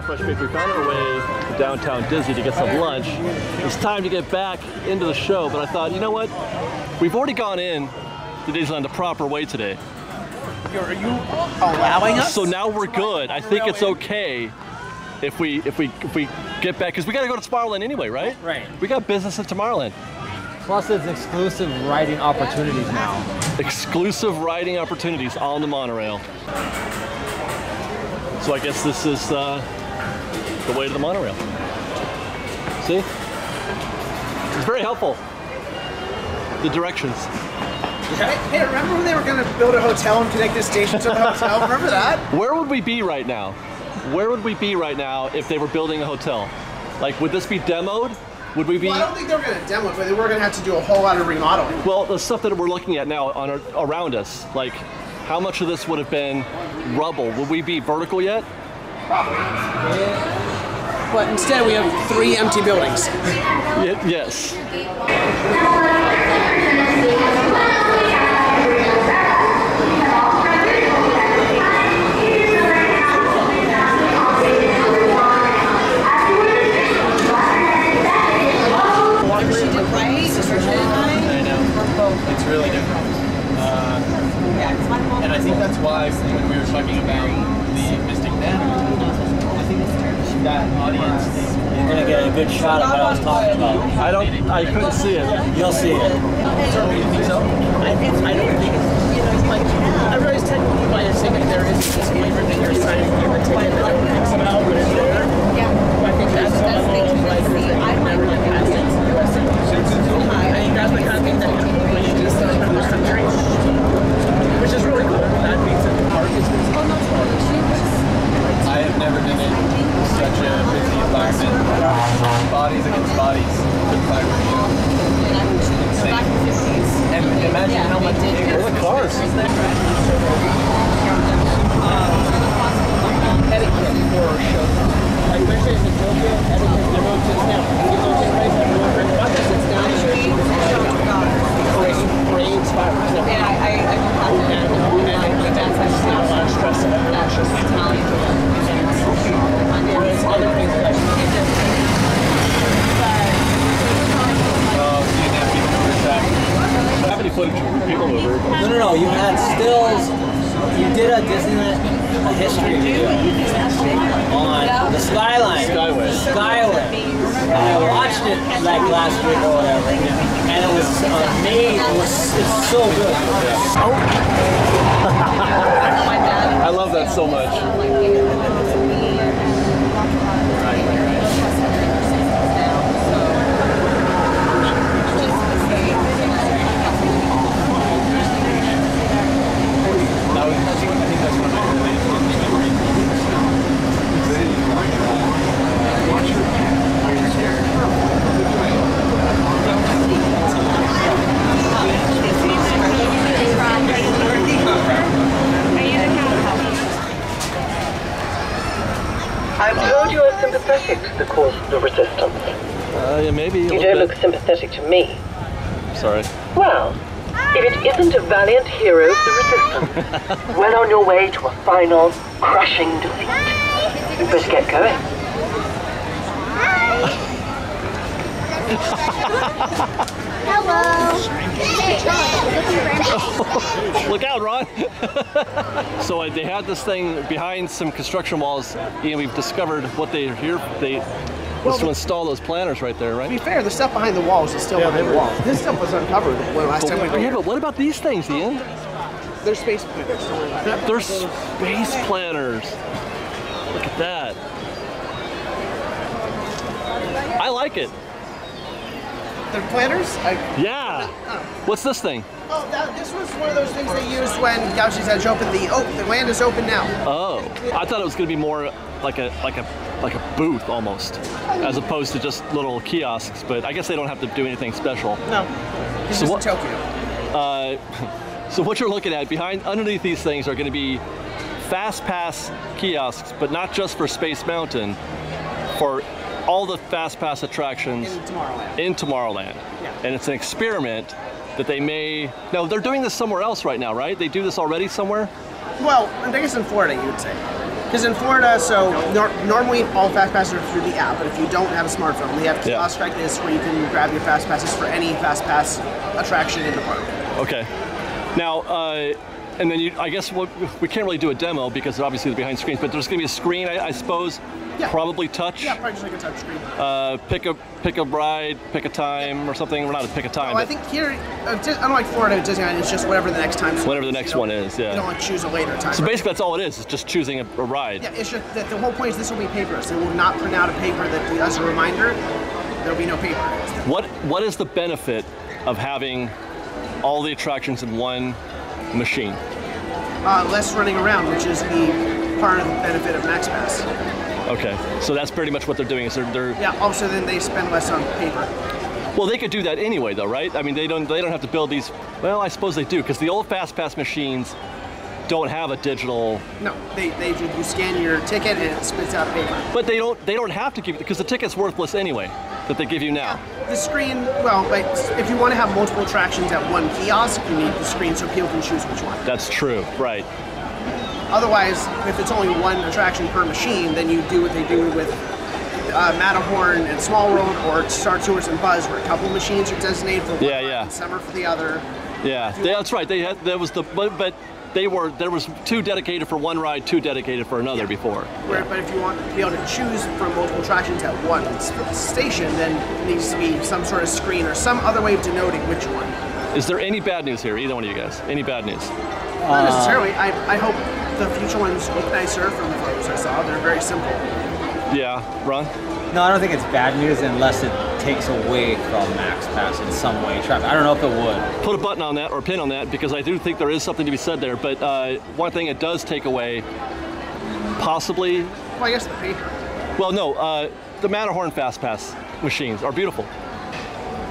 Fresh Bakery. We're on our way to downtown Disney to get some lunch. It's time to get back into the show, but I thought, you know what? We've already gone in to Disneyland the proper way today. Are you allowing us? So now we're good. I think it's okay if we get back, because we got to go to Tomorrowland anyway, right? Right. We got business at Tomorrowland. Plus, it's exclusive riding opportunities now. Exclusive riding opportunities on the monorail. So I guess this is the way to the monorail. See? It's very helpful. The directions. Hey, remember when they were going to build a hotel and connect this station to the hotel? Remember that? Where would we be right now? Where would we be right now if they were building a hotel? Like, would this be demoed? Would we be? Well, I don't think they were going to demo it, but they were going to have to do a whole lot of remodeling. Well, the stuff that we're looking at now around us, like, how much of this would have been rubble? Would we be vertical yet? Probably. Yeah. But instead, we have 3 empty buildings. Yes. It's really different. And I think that's why when we were talking about the Mystic Manor, I think that audience You're gonna get a good shot of what I was talking about. I couldn't see it. You'll see it. certainly think so. I don't think it's, like, I realize technically by a second there is a disclaimer that you're signing for the ticket that everything somehow, but it's there. I think that's the whole, like, never like assets. I think that's the kind of thing that when you do stuff in this country, which is really cool. That means that the park is busy. I have never been in such a busy environment. Bodies against bodies. Insane. And imagine how much bigger the cars. Etiquette for a show. Like Wednesday in Tokyo, etiquette, everyone sits down. Everyone sits down parade spirals. Yeah, I And that's not a lot of stress and everyone's just Italian. Whereas other things like How many footage of people over? No. You had stills. You did a Disneyland history video on the Skyline. Skyway. And I watched it like last week or whatever, and it was amazing. It's so good. I love that so much. I'm told you are sympathetic to the cause of the resistance. Yeah, maybe. You don't look sympathetic to me. Sorry. Well, if it isn't a valiant hero of the resistance, well on your way to a final, crushing defeat. You better get going. Look out, Ron! So they had this thing behind some construction walls, and we've discovered what they're here. Was to install those planters right there, right? To be fair, the stuff behind the walls is still behind the walls. This stuff was uncovered when last time we were here. But what about these things, Ian? They're space planners. They're space planners. Look at that. I like it. They're planners? Yeah. What's this thing? Oh, this was one of those things they used when Galaxy's Edge opened. The land is open now. Oh, I thought it was going to be more like a booth almost, as opposed to just little kiosks. But I guess they don't have to do anything special. No, it's just in Tokyo. So what you're looking at underneath these things are going to be Fast Pass kiosks, but not just for Space Mountain, for all the Fast Pass attractions in Tomorrowland. Yeah. And it's an experiment that they may... No, they're doing this somewhere else right now, right? They do this already somewhere? Well, I guess in Florida, you would say. Because in Florida, so normally all fast passes are through the app, but if you don't have a smartphone, we have kiosks like this where you can grab your fast passes for any fast pass attraction in the park. Okay. Now, and then I guess we can't really do a demo because obviously they're behind screens, but there's going to be a screen, I suppose. Yeah. Probably touch. Yeah, probably just like a touch screen. Pick a ride, pick a time or something. We're not a pick a time. Well, I think here, unlike Florida, Disneyland is just whatever the next time is. Whatever the next one is, yeah. You don't like choose a later time. So basically that's all it is. It's just choosing a ride. Yeah, it's just that the whole point is this will be paperless. It will not print out a paper that as a reminder. There will be no paper. What is the benefit of having all the attractions in one machine? Less running around, which is the part of the benefit of MaxPass. Okay, so that's pretty much what they're doing. Is they're yeah. Also, then they spend less on paper. Well, they could do that anyway, though, right? I mean, they don't have to build these. Well, I suppose they do, because the old FastPass machines don't have a digital. No, you scan your ticket and it spits out paper. But they don't have to keep it because the ticket's worthless anyway that they give you now. Yeah, the screen. Well, but if you want to have multiple attractions at one kiosk, you need the screen so people can choose which one. That's true, right? Otherwise, if it's only one attraction per machine, then you do what they do with Matterhorn and Small World, or Star Tours and Buzz, where a couple machines are designated for one and some are for the other. Yeah, that's right. They had but there was 2 dedicated for one ride, 2 dedicated for another before. But if you want to be able to choose from multiple attractions at one station, then it needs to be some sort of screen or some other way of denoting which one. Is there any bad news here, either one of you guys? Any bad news? Not necessarily. I hope the future ones look nicer from the photos I saw. They're very simple. Yeah, Ron? No, I don't think it's bad news unless it takes away from MaxPass in some way. I don't know if it would. Put a button on that or a pin on that, because I do think there is something to be said there. But one thing it does take away, possibly. Well, I guess the paper. Well, no, the Matterhorn FastPass machines are beautiful.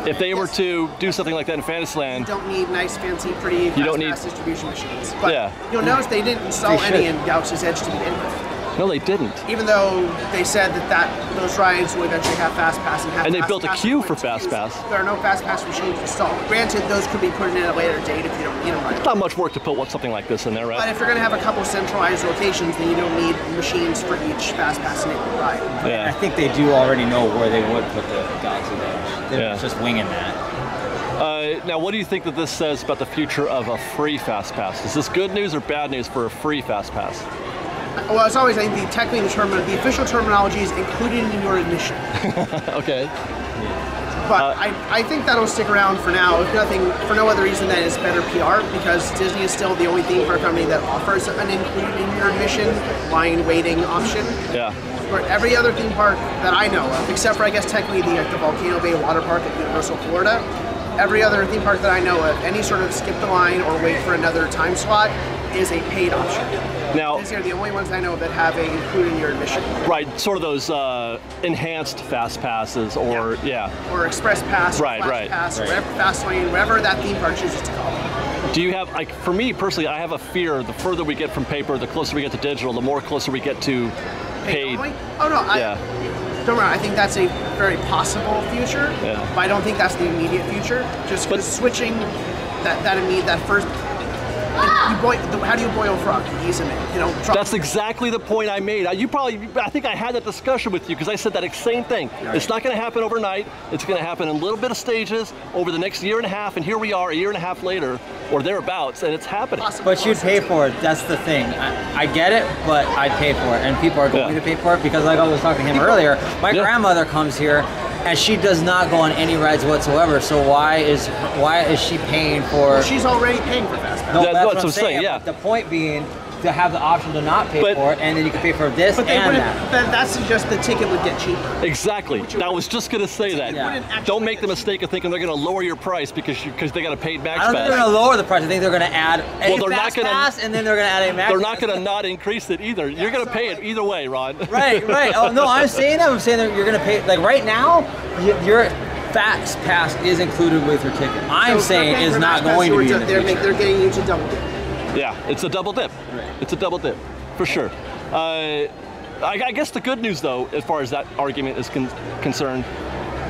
If they were to do something like that in Fantasyland, you don't need nice, fancy, pretty FastPass distribution machines. But you'll notice they didn't install any in Galaxy's Edge to begin with. No, they didn't. Even though they said that those rides will eventually have FastPass and have. And they built a queue for FastPass. There are no FastPass machines installed. Granted, those could be put in at a later date if you don't need them right. It's not much work to put something like this in there, right? But if you're going to have a couple centralized locations, then you don't need machines for each FastPass enabled ride. Yeah. I think they do already know where they would put the Galaxy's Edge. They're just winging that. Now, what do you think that this says about the future of a free FastPass? Is this good news or bad news for a free FastPass? Well, it's always, I think, the official terminology is included in your admission. Okay. But I think that'll stick around for now, if nothing, for no other reason than it's better PR, because Disney is still the only theme park company that offers an included in your admission line waiting option. Yeah. For every other theme park that I know of, except for, I guess, technically the Volcano Bay Water Park at Universal Florida, every other theme park that I know of, any sort of skip the line or wait for another time slot is a paid option. Now, these are the only ones I know that have a included in your admission. Right, sort of those enhanced fast passes, or or express pass, or flash pass, or whatever, fast lane, whatever that theme park chooses to call it. Do you have, like, for me personally, I have a fear the further we get from paper, the closer we get to digital, the more closer we get to paid. Oh no, don't worry, I think that's a very possible future, but I don't think that's the immediate future. Just because switching that first. How do you boil a frog? You ease him in. You know, that's exactly the point I made. I think I had that discussion with you because I said that same thing. Right. It's not going to happen overnight. It's going to happen in a little bit of stages over the next year and a half, and here we are a year and a half later, or thereabouts, and it's happening. But you'd pay for it. That's the thing. I get it, but I'd pay for it, and people are going to pay for it because, like I was talking to him earlier, my grandmother comes here. And she does not go on any rides whatsoever. So why is she paying for? Well, she's already paying for FastPass. No, that's what I'm saying. Yeah. The point being to have the option to not pay for it, and then you can pay for this and that. But that suggests the ticket would get cheaper. Exactly. I was just going to say that. Yeah. Don't make the mistake of thinking they're going to lower your price because they got a paid MaxPass. I don't think they're going to lower the price. I think they're going to add a FastPass, and then they're going to add a MaxPass. They're not going to not increase it either. You're going to pay it either way, Ron. Right. Oh no, I'm saying that. I'm saying that you're going to pay. Like right now, your FastPass is included with your ticket. I'm saying is not going to be. They're getting you to double dip. Yeah, it's a double dip. Right. It's a double dip, for sure. I guess the good news, though, as far as that argument is concerned,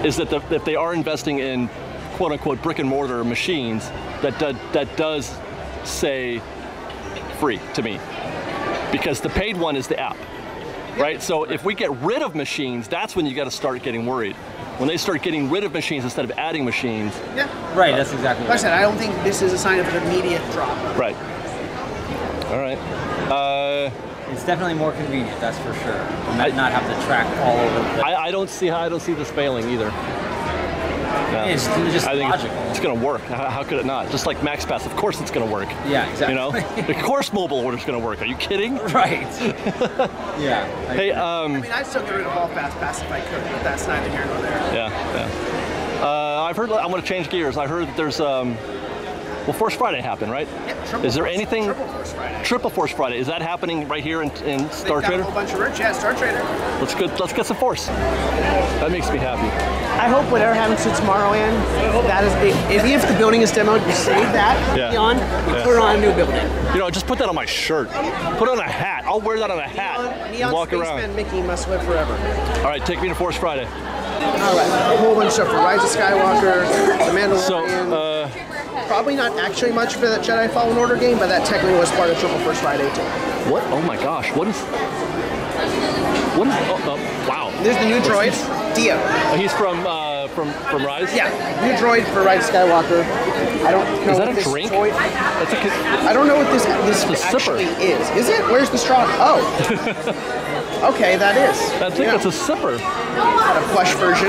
is that if they are investing in quote-unquote brick-and-mortar machines, that does say free to me. because the paid one is the app, right? So if we get rid of machines, that's when you got to start getting worried. When they start getting rid of machines instead of adding machines. Yeah. Right, that's exactly Like I said, I don't think this is a sign of an immediate drop. Right. All right. It's definitely more convenient, that's for sure. And not have to track all over the place. I don't see this failing either. No. It's just I think logical. it's going to work. How could it not? Just like MaxPass, of course it's going to work. Yeah, exactly. You know, of course mobile order's going to work. Are you kidding? Right. Yeah. Hey, I mean, I'd still get rid of all fast pass if I could, but that's neither here nor there. Yeah. I've heard. I'm going to change gears. I heard that there's well, Force Friday happened, right? Yeah, Is there anything? Triple Force Friday. Triple Force Friday. Is that happening right here in Star They've got Trader? a whole bunch of merch. Yeah, Star Trader. Let's get some Force. That makes me happy. I hope whatever happens to Tomorrowland, that is, if the building is demoed, you save that beyond, you put it on a new building. You know, just put that on my shirt. Put it on a hat. I'll wear that on a hat. Neon Walk Spaceman around. Mickey must live forever. All right, take me to Force Friday. All right, a whole bunch of stuff for Rise of Skywalker, The Mandalorian. So, probably not actually much for that Jedi Fallen Order game, but that technically was part of Triple Force Friday too. what? Oh my gosh! What is? Wow. There's the new droid, Dio. He's from Rise. Yeah, new droid for Rise of Skywalker. I don't know. Is that what a this drink? Droid, That's I don't know what this a actually sipper. is. Is it? Where's the straw? Oh. Okay, that is. I think it's a sipper. A plush version.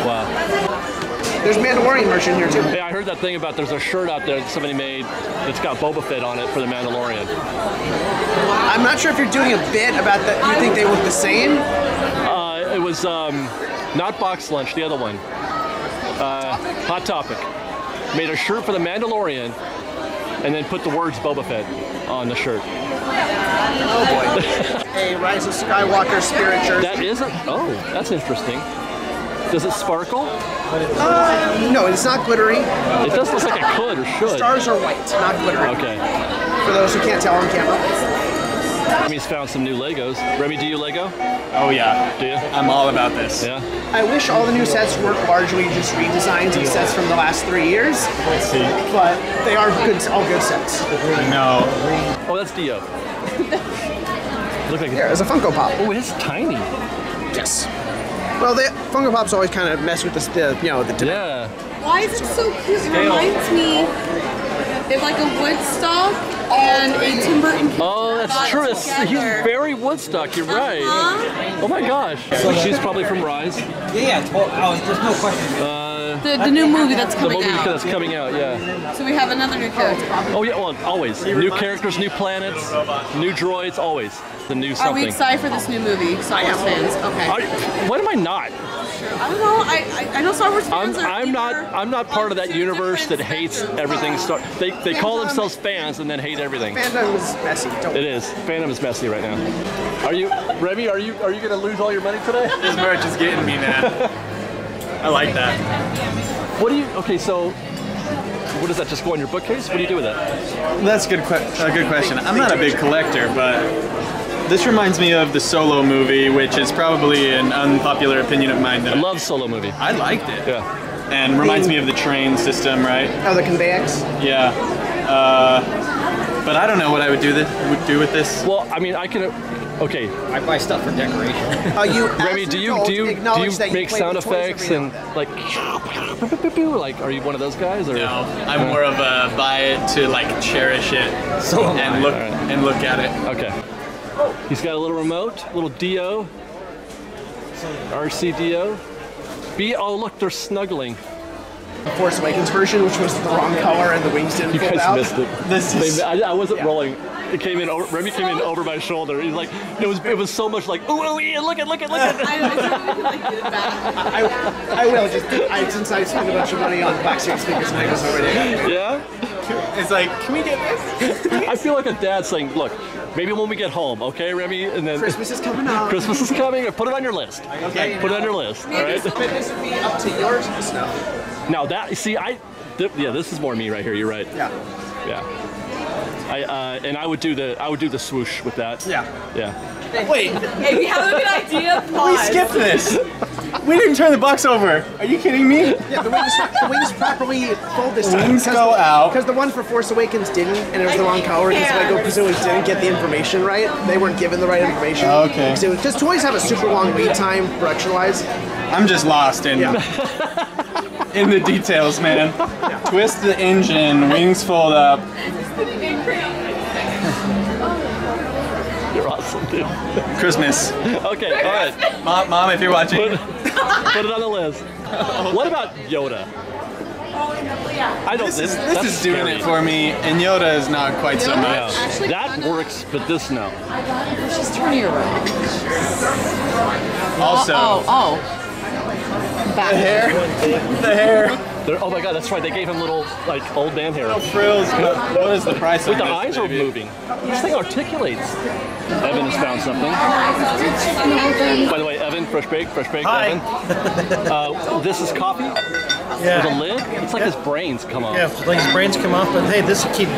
Wow. There's Mandalorian merch in here too. Hey, I heard that thing about there's a shirt out there that somebody made that's got Boba Fett on it for the Mandalorian. I'm not sure if you're doing a bit about that. You think they look the same? It was not Box Lunch, the other one. Hot Topic. Made a shirt for the Mandalorian and then put the words Boba Fett on the shirt. Oh boy. A Rise of Skywalker spirit jersey. That isn't. Oh, that's interesting. Does it sparkle? No, it's not glittery. It does look like it could or should. Stars are white, not glittery. Okay. For those who can't tell on camera. Remy's found some new Legos. Remy, do you Lego? Oh yeah. Do you? I'm all about this. Yeah. I wish all the new sets weren't largely just redesigns of sets from the last 3 years, but they are good, all good sets. No. Oh, that's Dio. Look like Here, as a Funko Pop. Oh, it's tiny. Yes. Well, the Funko Pops always kind of mess with the Yeah. Why is it so cute? It reminds me of like a Woodstock and a Tim Burton. Oh, that's true. He's very Woodstock. You're right. Oh my gosh. So she's probably from Rise. Yeah, there's no question. The new movie that's The coming movie out. that's coming out, yeah. So we have another new character. Oh yeah, well, always. New characters, new planets, new droids, always. The new something. Are we excited for this new movie? Star Wars fans. Okay. When am I not? I don't know. I know Star Wars fans are I'm not part of that universe that hates everything Star. They call themselves fans and then hate everything. Fandom is messy. It is. Fandom is messy right now. Are you, Remy? Are you gonna lose all your money today? This merch is getting me, man. I like that. What do you? Okay, so what does that just go in your bookcase? What do you do with that? That's a good question. I'm not a big collector, but this reminds me of the Solo movie, which is probably an unpopular opinion of mine. I love Solo movie. I liked it. Yeah. And reminds me of the train system, right? Oh, the conveyance? Yeah. But I don't know what I would do with this. Well, I mean, I can. Okay. I buy stuff for decoration. Remy, do you make sound effects and like are you one of those guys or? No, I'm more of a buy it to like cherish it and look at it. Okay. He's got a little remote, little Dio, RC Dio. Oh look, they're snuggling. The Force Awakens version, which was the wrong color and the wings didn't You fold guys out. missed it. I wasn't rolling. It came in. Remy came in over my shoulder. He's like, it was so much like, ooh, yeah, look at. I will since I spent a bunch of money on Black Series speakers, and I was already. Yeah. It's like, can we get this? I feel like a dad saying, look, maybe when we get home, okay, Remy, and then Christmas is coming up. Christmas is coming. Put it on your list. Okay. Put it on your list. All right. But this would be up to yours snow. Now that this is more me right here. You're right. Yeah. Yeah. And I would do the swoosh with that. Yeah. Yeah. Wait, Hey, we have a good idea. we Pause. skipped this. We didn't turn the box over. Are you kidding me? Yeah, the wings properly fold this time. Wings go out. Because the one for Force Awakens didn't, and it was the wrong color, because Lego presumably didn't get the information right. They weren't given the right information. Oh, okay. Because toys have a super long lead time, production-wise. I'm just lost in in the details, man. Twist the engine, wings fold up. You're awesome, dude. Christmas. Okay, all right. Mom, if you're watching. Put it on the list. What about Yoda? I don't. This that's is doing scary. it for me, and Yoda is not quite so much. Yeah. That works, but this no. Just turn your around. Also, Back. the hair. Oh my God, that's right. They gave him little like old man hair. No frills. What is the price Wait, of the this, eyes are baby? moving. This thing articulates. Evan has found something. By the way, Evan, fresh baked, Hi. Evan. This is coffee Yeah. with a lid. It's like his brains come off. Yeah, like his brains come off, but hey, this will keep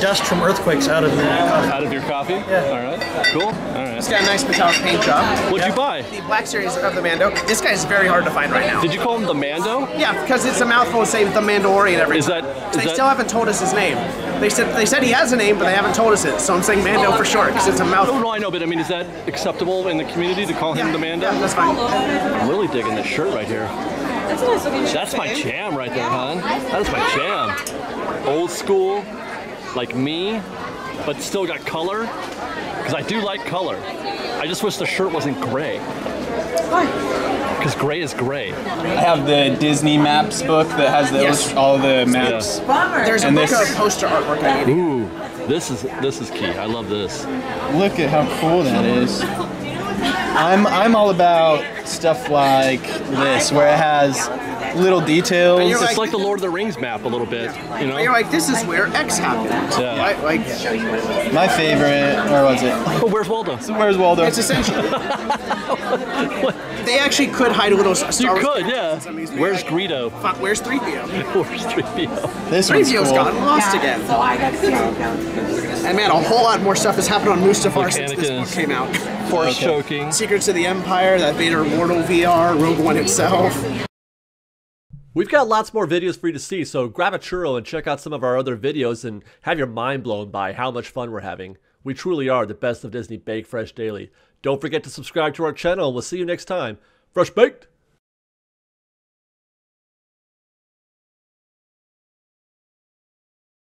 dust from earthquakes out of the coffee. Out of your coffee? Yeah. All right. Cool. All right. It's got a nice metallic paint job. What'd you buy? The Black Series of the Mando. This guy's very hard to find right now. Did you call him the Mando? Yeah, because it's a mouthful to say the Mandalorian every Is time. that- They is that- still haven't told us his name. They said he has a name, but they haven't told us it. So I'm saying Mando for short, because it's a Oh, mouthful. no, I know, but I mean, is that acceptable in the community to call him the Mando? Yeah, that's fine. I'm really digging this shirt right here. That's a nice looking shirt. That's my jam right there, hon. That is my jam. Old school, like me, but still got color. Because I do like color. I just wish the shirt wasn't gray. Because gray is gray. I have the Disney Maps book that has all the maps. There's a And book this- of poster artwork I need. Ooh, this is key. I love this. Look at how cool that is. I'm all about stuff like this, where it has little details. you're It's like the Lord of the Rings map a little bit, you know? You're like, this is where X happened. Yeah. Right? Like, My favorite, where was it? Oh, where's Waldo? Where's Waldo? it's essentially. They actually could hide a little Star You Wars. could, yeah. Where's Greedo? Fuck, where's 3PO? Where's 3PO? This one's 3PO's cool. gotten lost again. So I got to And man, a whole lot more stuff has happened on Mustafar Like since this Anakin book is- came out. Force choking. Secrets of the Empire, that Vader Immortal VR, Rogue One itself. We've got lots more videos for you to see, so grab a churro and check out some of our other videos and have your mind blown by how much fun we're having. We truly are the best of Disney Bake Fresh Daily. Don't forget to subscribe to our channel, and we'll see you next time. Fresh Baked!